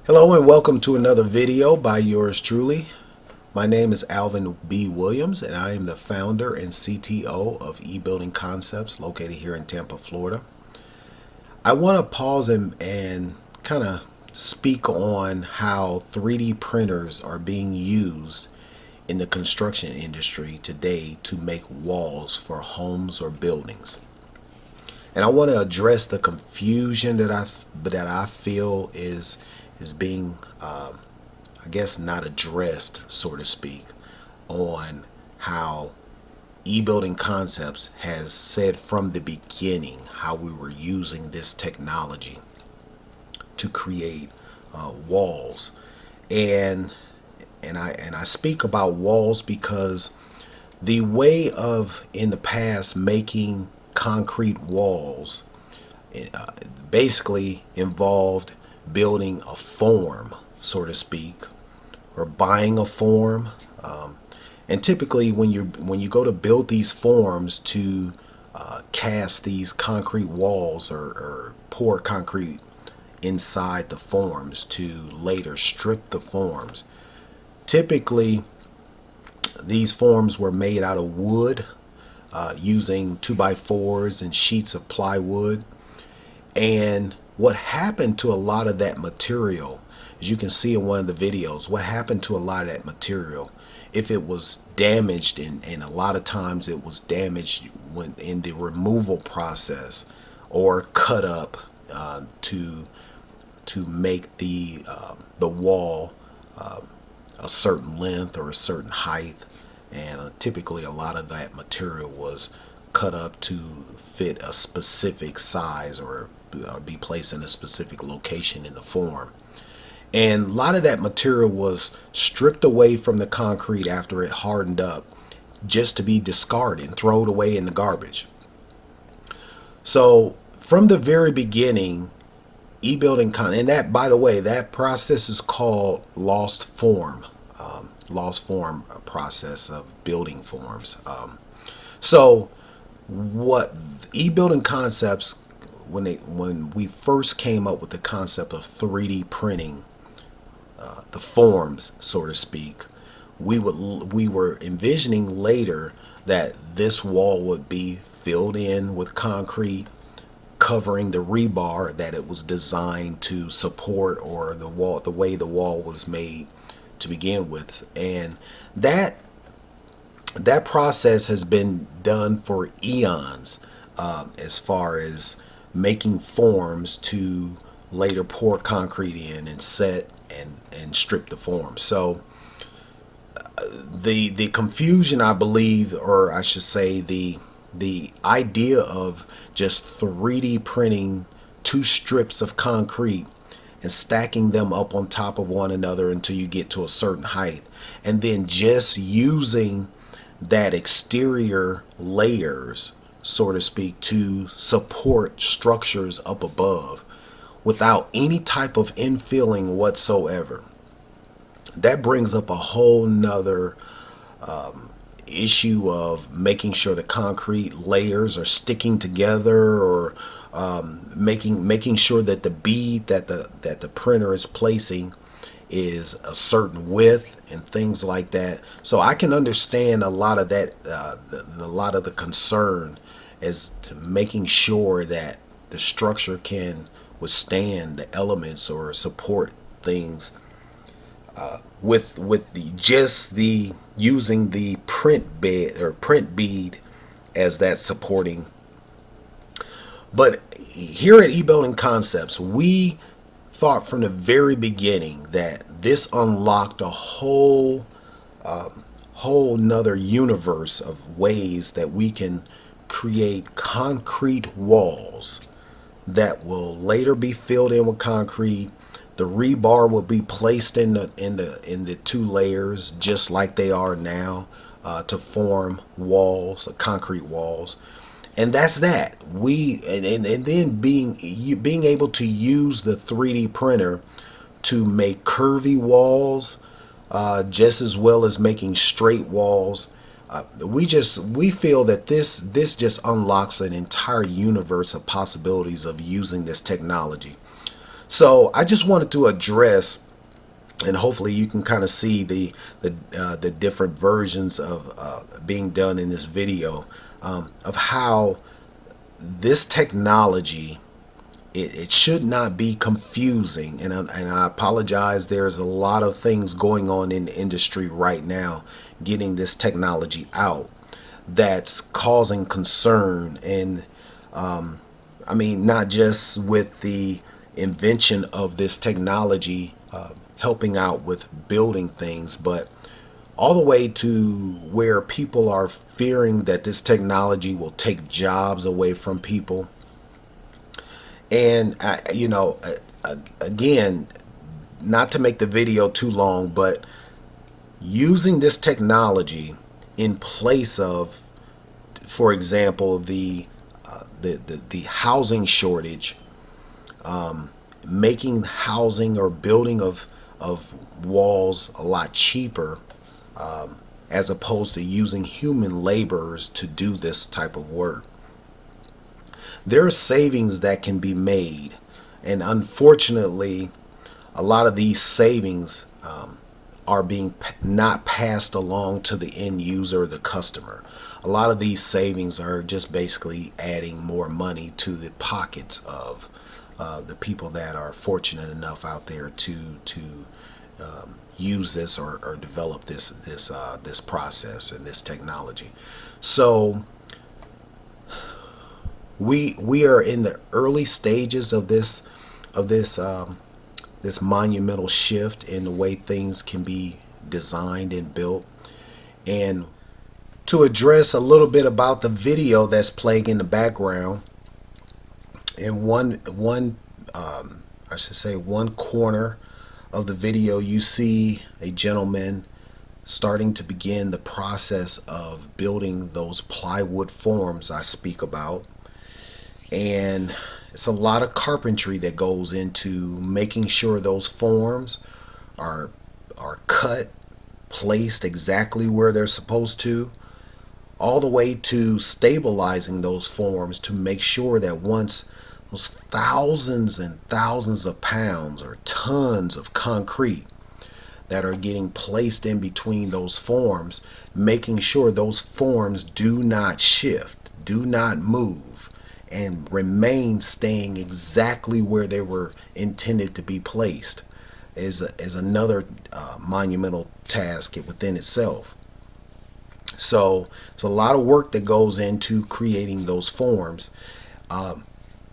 Hello and welcome to another video by yours truly. My name is Alvin B. Williams and I am the founder and CTO of eBuilding Concepts located here in Tampa, Florida. I want to pause and kind of speak on how 3D printers are being used in the construction industry today to make walls for homes or buildings. And I want to address the confusion that I feel is being I guess not addressed, so to speak, on how eBuilding Concepts has said from the beginning how we were using this technology to create walls. And I speak about walls because the way of in the past making concrete walls basically involved building a form, so to speak, or buying a form. And typically, when you go to build these forms to cast these concrete walls or pour concrete inside the forms to later strip the forms, typically these forms were made out of wood using 2x4s and sheets of plywood. And what happened to a lot of that material, as you can see in one of the videos, what happened to a lot of that material, if it was damaged, and a lot of times it was damaged when in the removal process or cut up to make the wall a certain length or a certain height. And typically a lot of that material was cut up to fit a specific size or be placed in a specific location in the form. And a lot of that material was stripped away from the concrete after it hardened up just to be discarded and thrown away in the garbage. So from the very beginning, and that, by the way, that process is called lost form process of building forms. So what eBuilding Concepts, when we first came up with the concept of 3D printing the forms, so to speak, we were envisioning later that this wall would be filled in with concrete, covering the rebar that it was designed to support, or the way the wall was made to begin with. And that process has been done for eons, as far as making forms to later pour concrete in and set and strip the form. So the confusion, I believe, or I should say the idea of just 3D printing two strips of concrete and stacking them up on top of one another until you get to a certain height, and then just using that exterior layers, so to speak, to support structures up above without any type of infilling whatsoever. That brings up a whole nother issue of making sure the concrete layers are sticking together, or making sure that the bead that the printer is placing is a certain width and things like that. So I can understand a lot of that, a lot of the concern as to making sure that the structure can withstand the elements or support things with the using the print bed or print bead as that supporting. But here at eBuilding Concepts, we thought from the very beginning that this unlocked a whole nother universe of ways that we can create concrete walls that will later be filled in with concrete. The rebar will be placed in the two layers just like they are now to form walls, concrete walls. And that's that. And then being able to use the 3D printer to make curvy walls, just as well as making straight walls. We feel that this just unlocks an entire universe of possibilities of using this technology. So I just wanted to address, and hopefully you can kind of see the different versions of being done in this video, of how this technology, it should not be confusing. And I apologize, there's a lot of things going on in the industry right now getting this technology out that's causing concern. And I mean, not just with the invention of this technology helping out with building things, but all the way to where people are fearing that this technology will take jobs away from people. And again, not to make the video too long, but using this technology in place of, for example, the housing shortage, making housing or building of walls a lot cheaper, as opposed to using human laborers to do this type of work. There are savings that can be made, and unfortunately a lot of these savings are being not passed along to the end user, the customer. A lot of these savings are just basically adding more money to the pockets of the people that are fortunate enough out there to use this or develop this process and this technology. So we are in the early stages of this monumental shift in the way things can be designed and built. And to address a little bit about the video that's playing in the background, in one corner of the video, you see a gentleman starting to begin the process of building those plywood forms I speak about. And it's a lot of carpentry that goes into making sure those forms are cut, placed exactly where they're supposed to, all the way to stabilizing those forms to make sure that once those thousands and thousands of pounds or tons of concrete that are getting placed in between those forms, making sure those forms do not shift, do not move, and remain staying exactly where they were intended to be placed, is another monumental task within itself. So it's a lot of work that goes into creating those forms.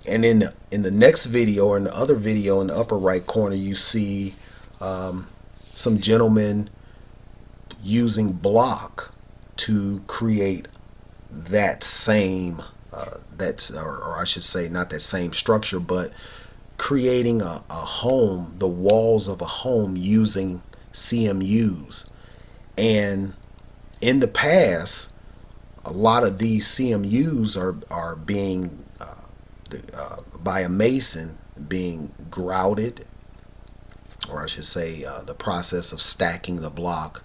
And in the next video, or in the other video in the upper right corner, you see some gentlemen using block to create that same or I should say not that same structure, but creating a home, the walls of a home, using CMUs. And in the past, a lot of these CMUs are being by a mason being grouted, or I should say the process of stacking the block.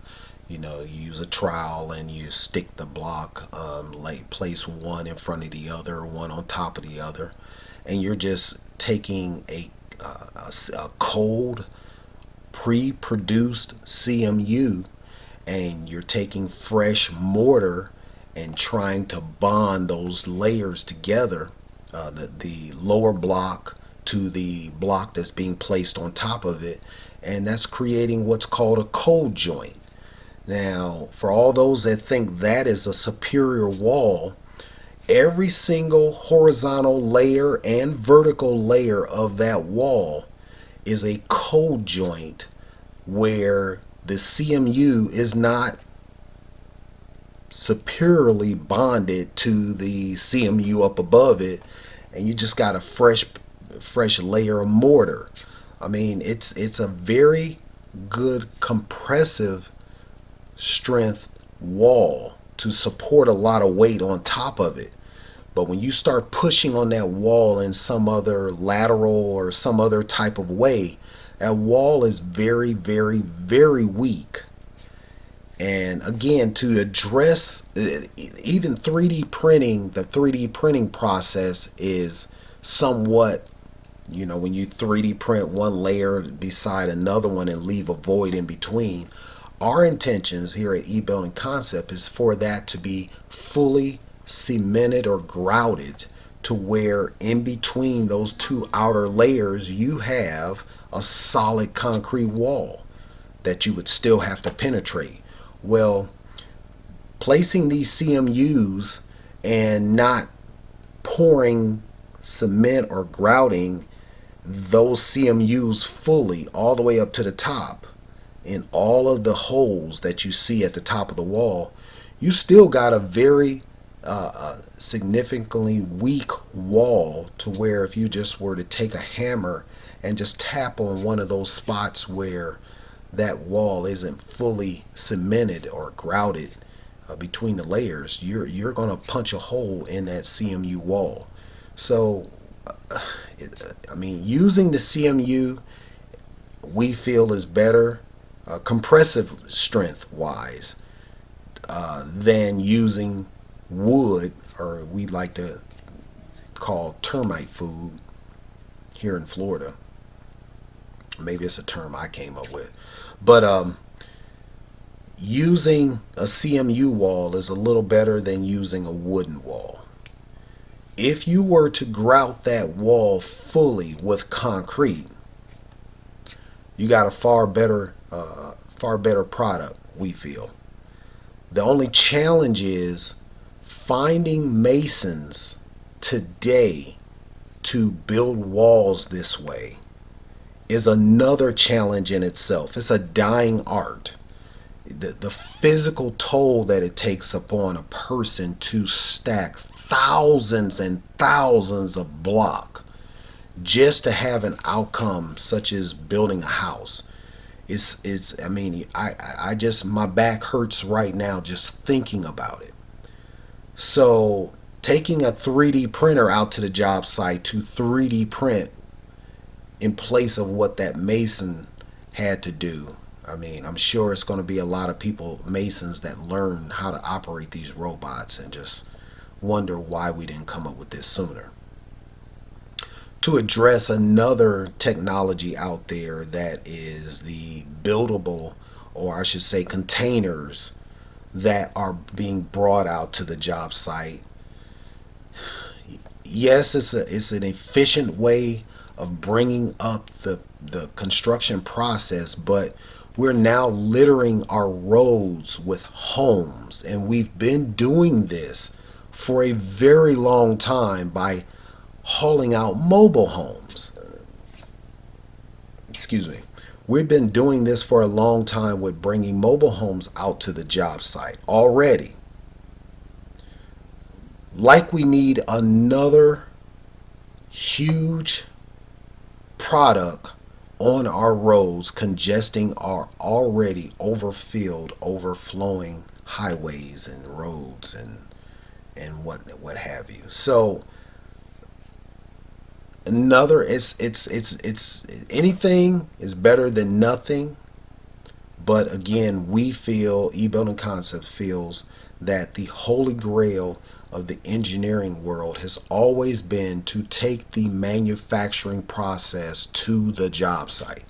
You use a trowel and you stick the block, place one in front of the other, one on top of the other, and you're just taking a cold pre-produced CMU, and you're taking fresh mortar and trying to bond those layers together, the lower block to the block that's being placed on top of it, and that's creating what's called a cold joint. Now, for all those that think that is a superior wall, every single horizontal layer and vertical layer of that wall is a cold joint, where the CMU is not superiorly bonded to the CMU up above it, and you just got a fresh layer of mortar. I mean, it's a very good compressive strength wall to support a lot of weight on top of it. But when you start pushing on that wall in some other lateral or some other type of way, that wall is very, very, very weak. And again, to address even 3D printing, the 3D printing process is somewhat You know, when you 3D print one layer beside another one and leave a void in between, our intentions here at eBuilding Concept is for that to be fully cemented or grouted to where in between those two outer layers you have a solid concrete wall that you would still have to penetrate. Well, placing these CMUs and not pouring cement or grouting those CMUs fully all the way up to the top in all of the holes that you see at the top of the wall, you still got a very significantly weak wall to where if you just were to take a hammer and just tap on one of those spots where that wall isn't fully cemented or grouted between the layers, you're going to punch a hole in that CMU wall. So, I mean, using the CMU we feel is better compressive strength wise than using wood, or we like to call termite food here in Florida. Maybe it's a term I came up with. But using a CMU wall is a little better than using a wooden wall. If you were to grout that wall fully with concrete, you got a far better product, we feel. The only challenge is finding masons today to build walls this way is another challenge in itself. It's a dying art. The physical toll that it takes upon a person to stack thousands and thousands of block just to have an outcome such as building a house. It's I mean, I just, my back hurts right now just thinking about it. So taking a 3D printer out to the job site to 3D print in place of what that mason had to do. I mean, I'm sure it's going to be a lot of people, masons, that learn how to operate these robots and just wonder why we didn't come up with this sooner. To address another technology out there that is the buildable, or I should say containers that are being brought out to the job site. Yes, it's an efficient way of bringing up the construction process, but we're now littering our roads with homes, and we've been doing this for a very long time by hauling out mobile homes. Excuse me. We've been doing this for a long time with bringing mobile homes out to the job site already. Like we need another huge product on our roads, congesting our already overfilled, overflowing highways and roads and what have you. So another, it's anything is better than nothing. But again, we feel, eBuilding Concepts feels that the holy grail of the engineering world has always been to take the manufacturing process to the job site.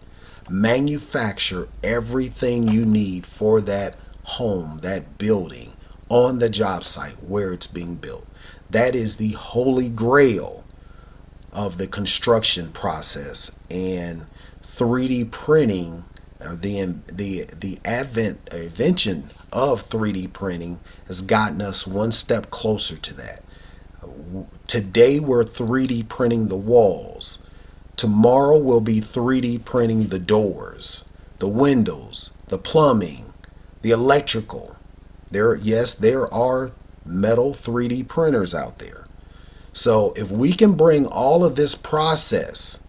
Manufacture everything you need for that home, that building, on the job site where it's being built. That is the holy grail of the construction process, and 3D printing, the invention of 3D printing has gotten us one step closer to that. Today we're 3D printing the walls. Tomorrow we'll be 3D printing the doors, the windows, the plumbing, the electrical. There are metal 3D printers out there. So if we can bring all of this process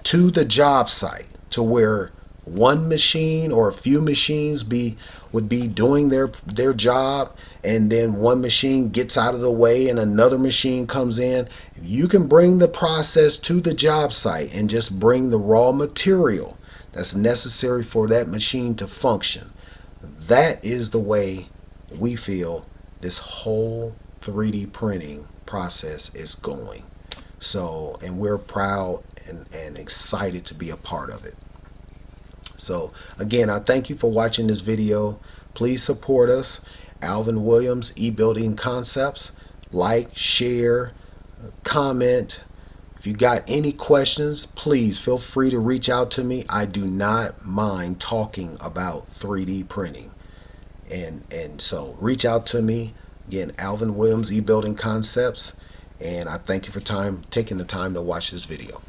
to the job site to where one machine or a few machines would be doing their job, and then one machine gets out of the way and another machine comes in, if you can bring the process to the job site and just bring the raw material that's necessary for that machine to function, that is the way we feel this whole 3D printing process is going. So, and we're proud and excited to be a part of it. So again, I thank you for watching this video. Please support us, Alvin Williams, eBuilding Concepts. Like, share, comment. If you got any questions, please feel free to reach out to me. I do not mind talking about 3D printing. And so reach out to me. Again, Alvin Williams, eBuilding Concepts. And I thank you for taking the time to watch this video.